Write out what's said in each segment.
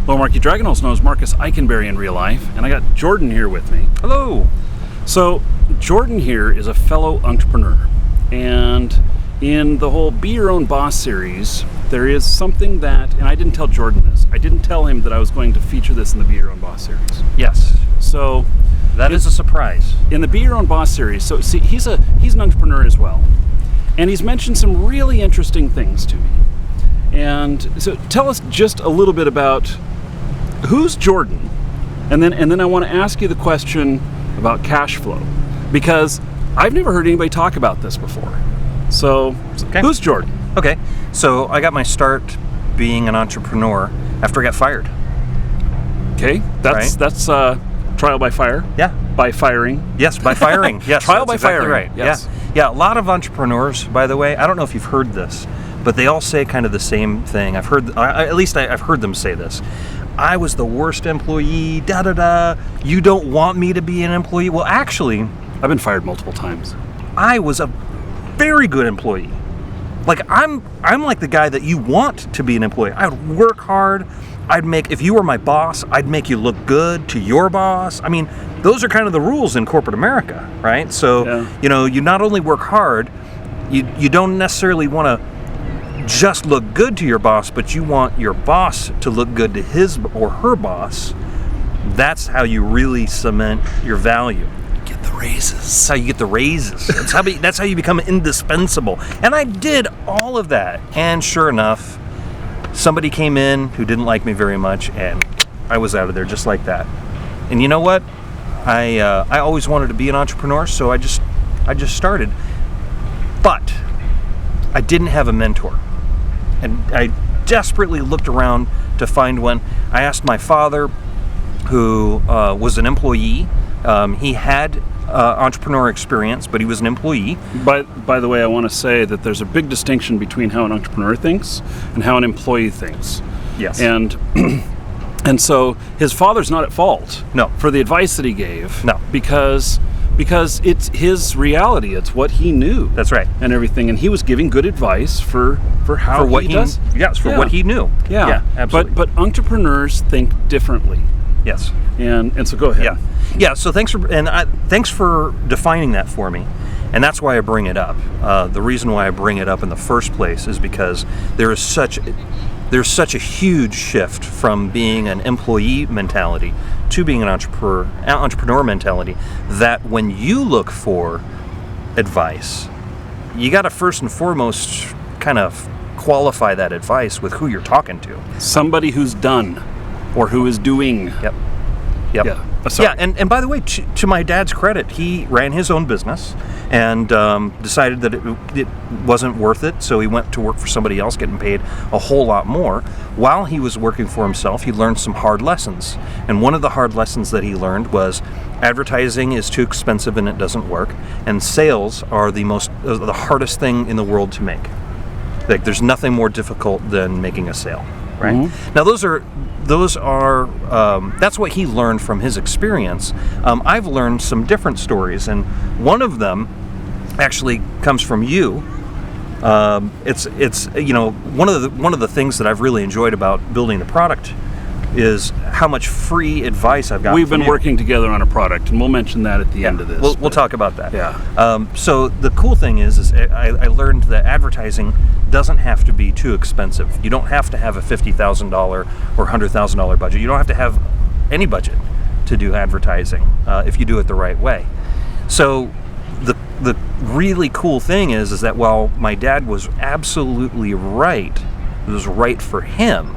Hello, Marky Dragon, also known as Marcus Eikenberry in real life, and I got Jordan here with me. Hello. So, Jordan here is a fellow entrepreneur, and in the whole Be Your Own Boss series, there is something that, and I didn't tell Jordan this, I didn't tell him that I was going to feature this in the Be Your Own Boss series. Yes. So, That is a surprise. in the Be Your Own Boss series, so see, he's an entrepreneur as well, and he's mentioned some really interesting things to me. And so tell us just a little bit about who's Jordan, and then I want to ask you the question about cash flow, because I've never heard anybody talk about this before. So, Okay. Who's Jordan? Okay, so I got my start being an entrepreneur after I got fired. Okay, that's trial by fire. Yeah. By firing. Yes, by firing. Yes. Trial that's by exactly firing. Right. Yes. Yeah. A lot of entrepreneurs, by the way, I don't know if you've heard this, but they all say kind of the same thing. I've heard them say this. I was the worst employee, You don't want me to be an employee. Well, actually, I've been fired multiple times. I was a very good employee. Like I'm like the guy that you want to be an employee. I would work hard. If you were my boss, I'd make you look good to your boss. I mean, those are kind of the rules in corporate America, right? So, you not only work hard, you don't necessarily want to just look good to your boss, but you want your boss to look good to his or her boss. That's how you really cement your value. Get the raises. That's how you get the raises. That's how you become indispensable. And I did all of that. And sure enough, somebody came in who didn't like me very much, and I was out of there just like that. And you know what? I always wanted to be an entrepreneur, so I just started. But I didn't have a mentor. And I desperately looked around to find one. I asked my father, who was an employee. He had entrepreneur experience, but he was an employee. By the way, I want to say that there's a big distinction between how an entrepreneur thinks and how an employee thinks. Yes. And so his father's not at fault. No. For the advice that he gave. No. Because it's his reality. It's what he knew. That's right. And everything. And he was giving good advice for how what he does. Yes, for what he knew. Yeah. Absolutely. But entrepreneurs think differently. Yes. And so go ahead. Yeah. So thanks for defining that for me, and that's why I bring it up. The reason why I bring it up in the first place is because there's such a huge shift from being an employee mentality to being an entrepreneur mentality, that when you look for advice, you got to first and foremost kind of qualify that advice with who you're talking to. Somebody who's done or who is doing. Yep. Yeah. Yeah, and by the way, to my dad's credit, he ran his own business and decided that it wasn't worth it, so he went to work for somebody else, getting paid a whole lot more. While he was working for himself, he learned some hard lessons. And one of the hard lessons that he learned was advertising is too expensive and it doesn't work, and sales are the hardest thing in the world to make. Like, there's nothing more difficult than making a sale, right? Mm-hmm. Now, that's what he learned from his experience. I've learned some different stories, and one of them actually comes from you. It's one of the things that I've really enjoyed about building the product is how much free advice I've gotten. We've been working together on a product, and we'll mention that at the end of this. We'll talk about that. Yeah. So the cool thing is I learned that advertising doesn't have to be too expensive. You don't have to have a $50,000 or $100,000 budget. You don't have to have any budget to do advertising if you do it the right way. So the really cool thing is that while my dad was absolutely right, it was right for him,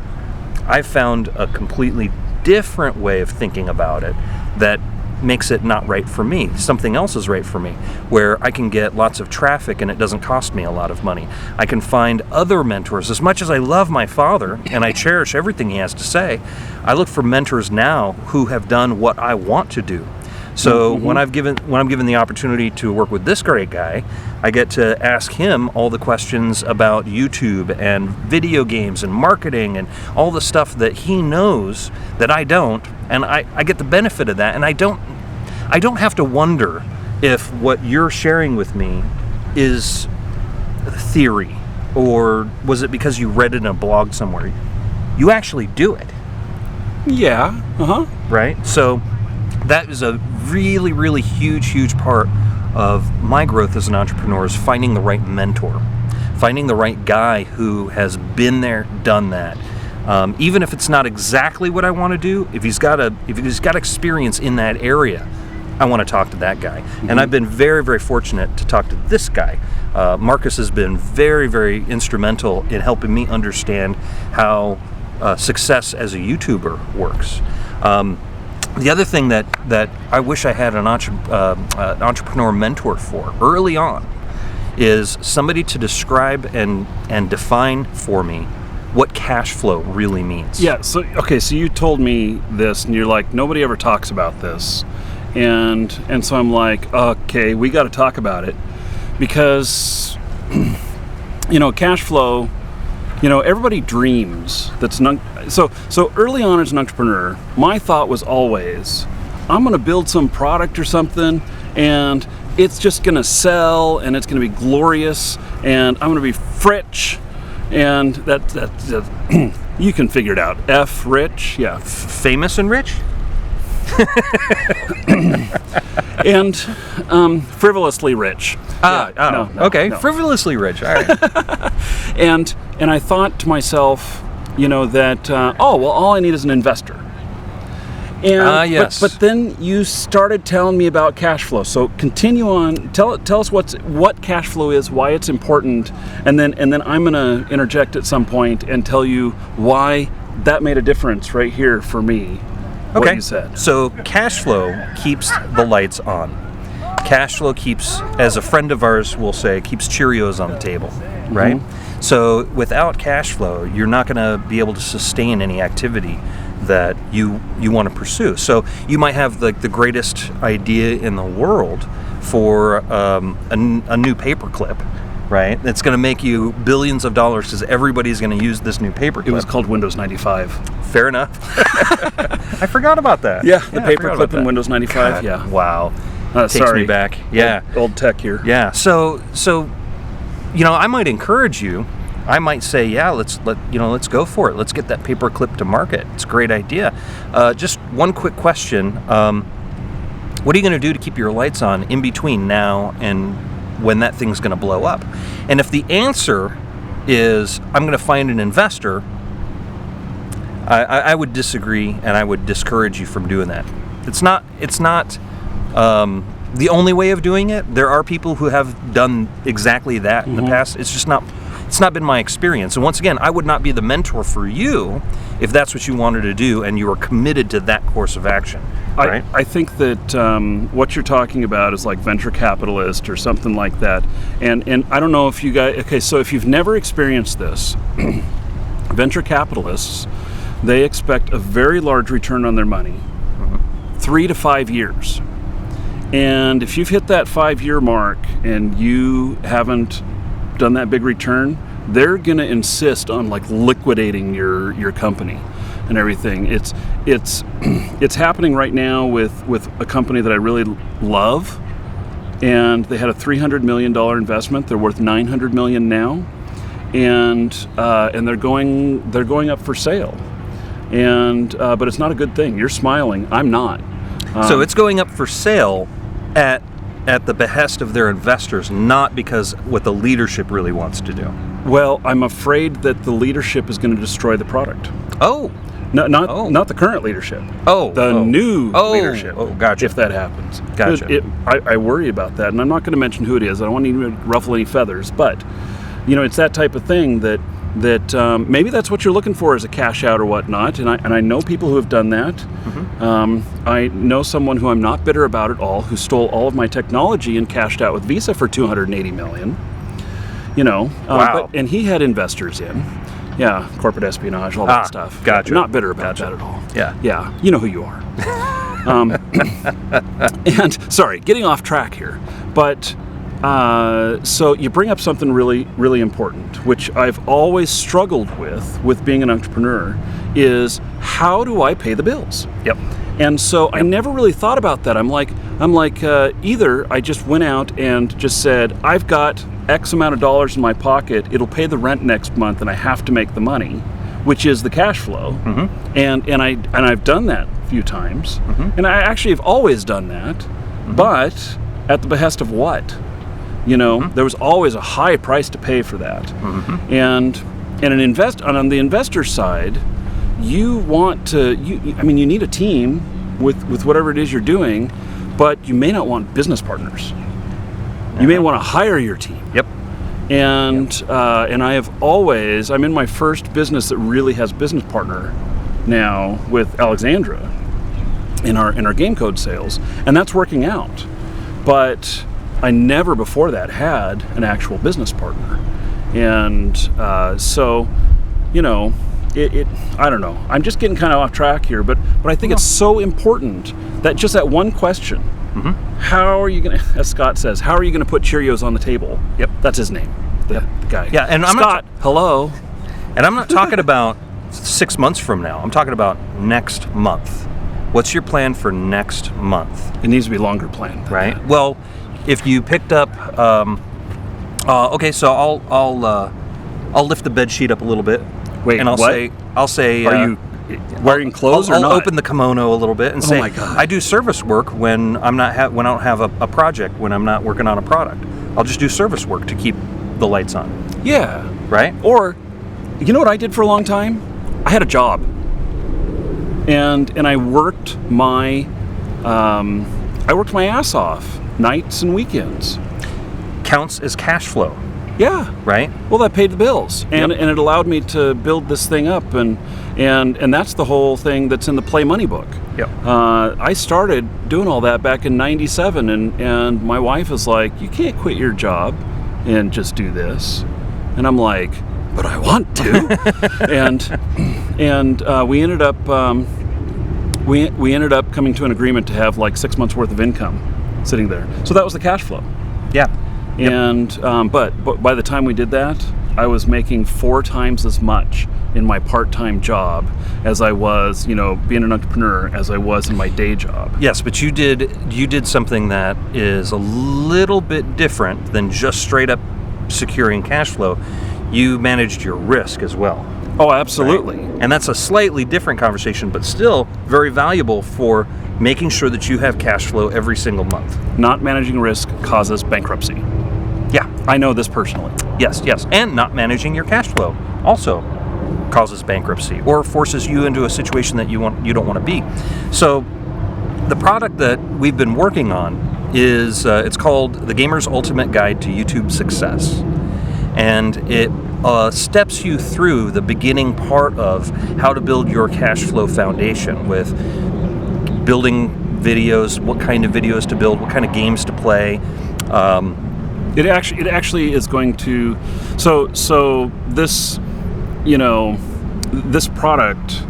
I found a completely different way of thinking about it that makes it not right for me. Something else is right for me, where I can get lots of traffic and it doesn't cost me a lot of money. I can find other mentors. As much as I love my father and I cherish everything he has to say, I look for mentors now who have done what I want to do. So when I'm given the opportunity to work with this great guy, I get to ask him all the questions about YouTube and video games and marketing and all the stuff that he knows that I don't, and I get the benefit of that, and I don't have to wonder if what you're sharing with me is theory, or was it because you read it in a blog somewhere. You actually do it. Yeah. right? So that is a really, really huge part of my growth as an entrepreneur, is finding the right mentor, finding the right guy who has been there, done that. Even if it's not exactly what I want to do, if he's got experience in that area, I want to talk to that guy. And I've been very, very fortunate to talk to this guy. Marcus has been very, very instrumental in helping me understand how success as a YouTuber works. The other thing that I wish I had an entrepreneur mentor for early on is somebody to describe and define for me what cash flow really means. Yeah. So you told me this, and you're like, nobody ever talks about this, and so I'm like, okay, we got to talk about it, because cash flow. Everybody dreams. So early on as an entrepreneur, my thought was always, I'm going to build some product or something, and it's just going to sell, and it's going to be glorious, and I'm going to be rich, and that you can figure it out. Rich, yeah. Famous and rich? And frivolously rich. Okay. Frivolously rich. All right. And I thought to myself, that all I need is an investor. And yes. But then you started telling me about cash flow. So continue on. Tell us what cash flow is, why it's important, and then I'm going to interject at some point and tell you why that made a difference right here for me. Okay. What you said. So cash flow keeps the lights on. Cash flow keeps, as a friend of ours will say, keeps Cheerios on the table, right? Mm-hmm. So without cash flow, you're not going to be able to sustain any activity that you want to pursue. So you might have the greatest idea in the world for a new paperclip, right? It's going to make you billions of dollars because everybody's going to use this new paperclip. It was called Windows 95. Fair enough. I forgot about that. Yeah, the paperclip in Windows 95. God, yeah. Wow. Takes me back. Yeah. Old tech here. Yeah. So I might encourage you. I might say, yeah, let's go for it. Let's get that paperclip to market. It's a great idea. Just one quick question. What are you going to do to keep your lights on in between now and when that thing's going to blow up? And if the answer is, I'm going to find an investor, I would disagree, and I would discourage you from doing that. It's not the only way of doing it. There are people who have done exactly that in the past. It's not been my experience. And once again, I would not be the mentor for you if that's what you wanted to do and you were committed to that course of action. Right? I think that what you're talking about is like venture capitalist or something like that. And I don't know if you guys, okay, so if you've never experienced this, venture capitalists, they expect a very large return on their money, 3 to 5 years. And if you've hit that 5-year mark and you haven't done that big return, they're going to insist on like liquidating your company and everything. It's happening right now with a company that I really love, and they had a $300 million investment. They're worth $900 million now, and they're going up for sale. And but it's not a good thing. You're smiling. I'm not. So it's going up for sale at the behest of their investors, not because what the leadership really wants to do. Well, I'm afraid that the leadership is going to destroy the product. Oh. Not the current leadership. The new leadership. Oh, gotcha. If that happens. Gotcha. I worry about that, and I'm not going to mention who it is. I don't want to ruffle any feathers, but it's that type of thing that maybe that's what you're looking for as a cash out or whatnot, and I know people who have done that. Mm-hmm. I know someone who I'm not bitter about at all, who stole all of my technology and cashed out with Visa for $280 million. Wow. And he had investors in. Yeah, corporate espionage, all that stuff. Gotcha. Not bitter about that at all. Yeah. Yeah, you know who you are. And sorry, getting off track here, but so you bring up something really, really important, which I've always struggled with being an entrepreneur, is how do I pay the bills? Yep. And so I never really thought about that. I'm like, either I just went out and just said, I've got X amount of dollars in my pocket, it'll pay the rent next month and I have to make the money, which is the cash flow. And I've done that a few times, and I actually have always done that, but at the behest of what? There was always a high price to pay for that. And on the investor side, you want to. You need a team with whatever it is you're doing, but you may not want business partners. You may want to hire your team. Yep. And I have always. I'm in my first business that really has business partner now with Alexandra in our game code sales, and that's working out. But I never before that had an actual business partner, and so I don't know. I'm just getting kind of off track here, but I think it's so important that just that one question. How are you going to, as Scott says, how are you going to put Cheerios on the table? Yep. That's his name. The guy. Yeah, and Scott, hello. And I'm not talking about 6 months from now. I'm talking about next month. What's your plan for next month? It needs to be a longer plan. Right. Well, if you picked up, okay, so I'll lift the bed sheet up a little bit. Wait, and I'll say, are you wearing clothes or I'll not? open the kimono a little bit and say, my God. I do service work when when I don't have a project, when I'm not working on a product. I'll just do service work to keep the lights on. Yeah. Right? Or, you know what I did for a long time? I had a job, and I worked my ass off nights and weekends. Counts as cash flow. Yeah. Right? Well, that paid the bills, and Yep. and it allowed me to build this thing up, and that's the whole thing that's in the Play Money book. Yep. I started doing all that back in '97, and my wife is like, "You can't quit your job and just do this," and I'm like, "But I want to," and we ended up we ended up coming to an agreement to have like 6 months worth of income sitting there. So that was the cash flow. Yeah. And but by the time we did that, I was making 4 times as much in my part-time job as I was, being an entrepreneur, as I was in my day job. Yes, but you did something that is a little bit different than just straight up securing cash flow. You managed your risk as well. Oh, absolutely. Right? And that's a slightly different conversation, but still very valuable for making sure that you have cash flow every single month. Not managing risk causes bankruptcy. Yeah. I know this personally. Yes. And not managing your cash flow also causes bankruptcy or forces you into a situation that you don't want to be. So the product that we've been working on is it's called The Gamer's Ultimate Guide to YouTube Success. And it steps you through the beginning part of how to build your cash flow foundation with building videos, what kind of videos to build, what kind of games to play. It actually is going to. So this, this product,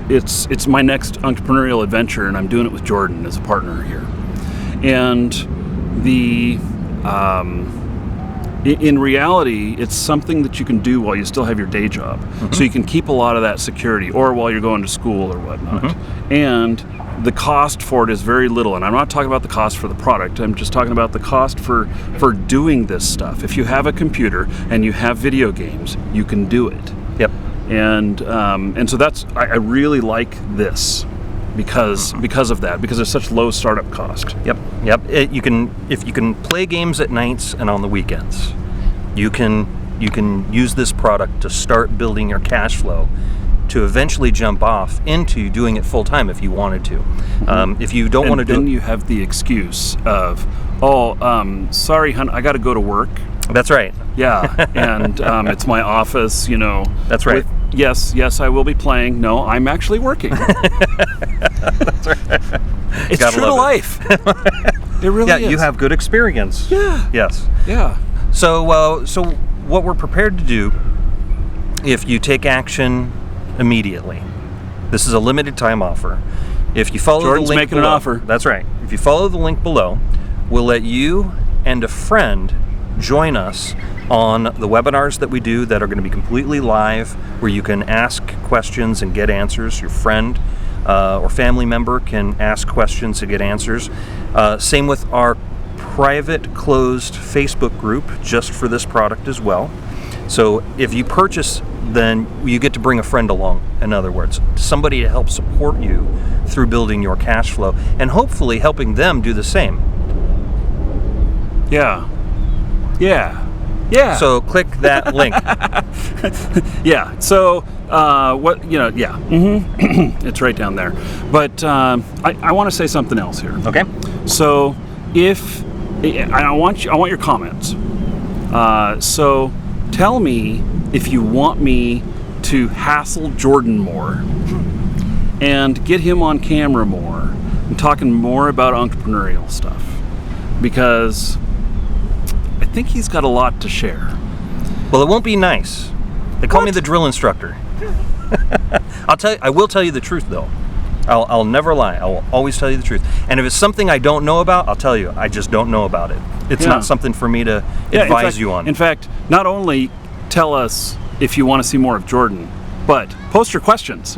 it's my next entrepreneurial adventure, and I'm doing it with Jordan as a partner here. And in reality, it's something that you can do while you still have your day job. So you can keep a lot of that security, or while you're going to school or whatnot. And the cost for it is very little. And I'm not talking about the cost for the product. I'm just talking about the cost for doing this stuff. If you have a computer and you have video games, you can do it. Yep. And so that's, I really like this because of that, because there's such low startup cost. Yep. If you can play games at nights and on the weekends, you can use this product to start building your cash flow, to eventually jump off into doing it full time if you wanted to. If you don't want to do it, then you have the excuse of, sorry, hon, I got to go to work. That's right. Yeah, and it's my office, That's right. Yes, I will be playing. No, I'm actually working. That's right. It's Gotta true to love life. It really is. Yeah, you have good experience. Yeah. Yes. Yeah. So what we're prepared to do, if you take action immediately, this is a limited time offer. If you follow Jordan's the link making below, an offer. That's right. If you follow the link below, we'll let you and a friend join us on the webinars that we do that are going to be completely live, where you can ask questions and get answers. Your friend or family member can ask questions and get answers. Same with our private closed Facebook group just for this product as well. So if you purchase then you get to bring a friend along, in other words. Somebody to help support you through building your cash flow and hopefully helping them do the same. Yeah. Yeah. Yeah. So click that link. Yeah. So what yeah. It's right down there. But I want to say something else here. Okay. So I want your comments. So tell me if you want me to hassle Jordan more and get him on camera more and talking more about entrepreneurial stuff, because I think he's got a lot to share. Well, it won't be nice. They call me the drill instructor. I will tell you the truth, though. I'll never lie. I will always tell you the truth. And if it's something I don't know about, I'll tell you. I just don't know about it. It's not something for me to advise you on. In fact, not only tell us if you want to see more of Jordan, but post your questions.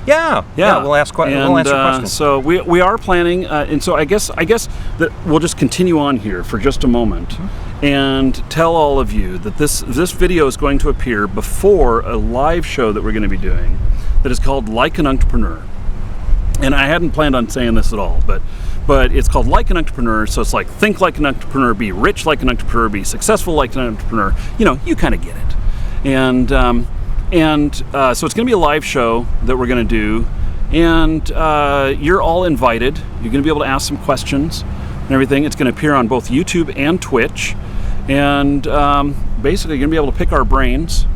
Yeah. We'll answer questions. So we are planning, and so I guess that we'll just continue on here for just a moment and tell all of you that this video is going to appear before a live show that we're going to be doing that is called Like an Entrepreneur. And I hadn't planned on saying this at all, but it's called Like an Entrepreneur. So it's like, think like an entrepreneur, be rich like an entrepreneur, be successful like an entrepreneur. You kind of get it. And so it's going to be a live show that we're going to do, and you're all invited. You're going to be able to ask some questions and everything. It's going to appear on both YouTube and Twitch, and basically you're going to be able to pick our brains.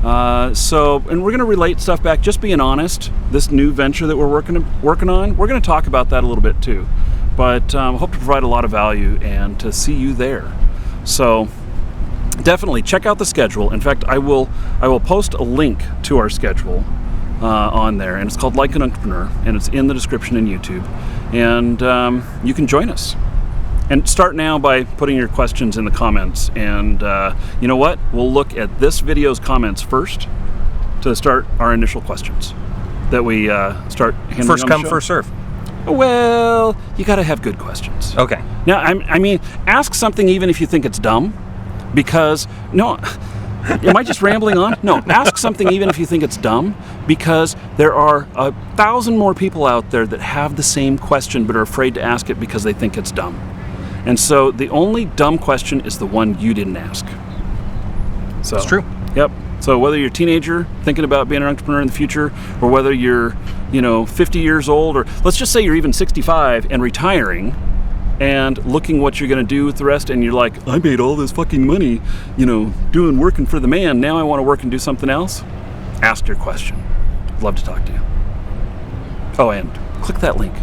And we're going to relate stuff back, just being honest. This new venture that we're working on, we're going to talk about that a little bit too. But hope to provide a lot of value and to see you there. So definitely check out the schedule. In fact, I will post a link to our schedule on there, and it's called Like an Entrepreneur, and it's in the description in YouTube. And you can join us. And start now by putting your questions in the comments. And you know what? We'll look at this video's comments first to start our initial questions that we start handling. First come, first serve. Well, you got to have good questions. Okay. Now, I mean, ask something even if you think it's dumb, because am I just rambling on? No, ask something even if you think it's dumb, because there are 1,000 more people out there that have the same question but are afraid to ask it because they think it's dumb. And so the only dumb question is the one you didn't ask. So that's true. Yep. So whether you're a teenager thinking about being an entrepreneur in the future, or whether you're 50 years old, or let's just say you're even 65 and retiring and looking what you're going to do with the rest, and you're like, I made all this fucking money, working for the man. Now I want to work and do something else. Ask your question. I'd love to talk to you. Oh, and click that link.